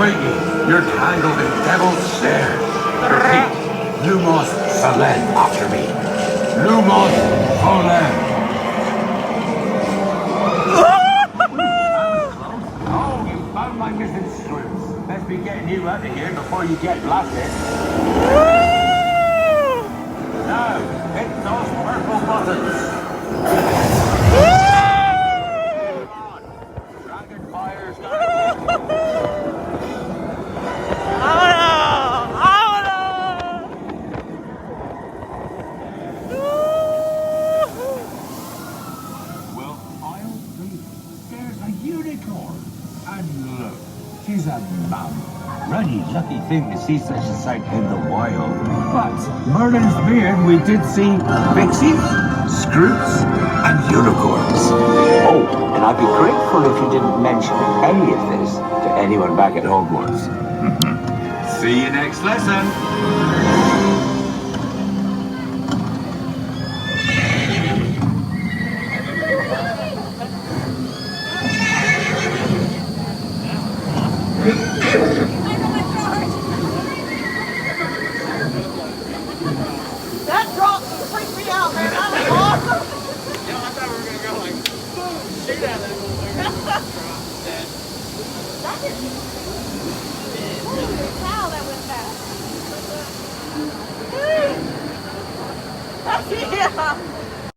Crikey, you're tangled in devil's snare. Repeat, Lumos Solen after me. Lumos Solen. Oh, you found my missing screws. Let's be getting you out of here before you get blasted. Now, hit those purple buttons. Dragon fire's gonna Well, I'll be. There's a unicorn. And look, she's a mum. Really lucky thing to see such a sight in the wild. But Merlin's beard, we did see pixies, scroots, and unicorns. Oh, and I'd be grateful if you didn't mention any of this to anyone back at Hogwarts. See you next lesson. That drop freaked me out, man. That was awesome. Yeah, I thought we were gonna go like shoot at that little thing. That is... Holy cow, that went fast. Yeah.